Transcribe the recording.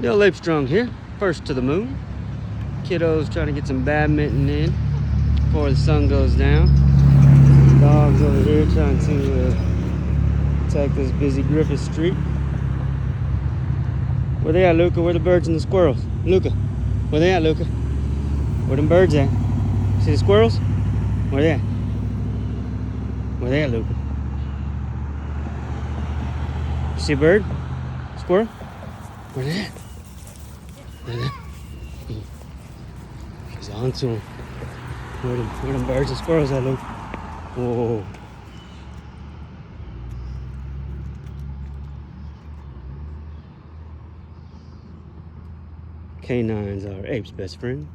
Dale Armstrong here, first to the moon. Kiddos trying to get some badminton in before the sun goes down. Dogs over here trying to attack this busy Griffith Street. Where they at, Luca? Where the birds and the squirrels? Luca, where they at, Luca? Where them birds at? See the squirrels? Where they at? Where they at, Luca? You see a bird? Squirrel? Where they at? Where they at? He's on to him. Where them birds and squirrels at, Luca? Whoa. Canines are ape's best friend.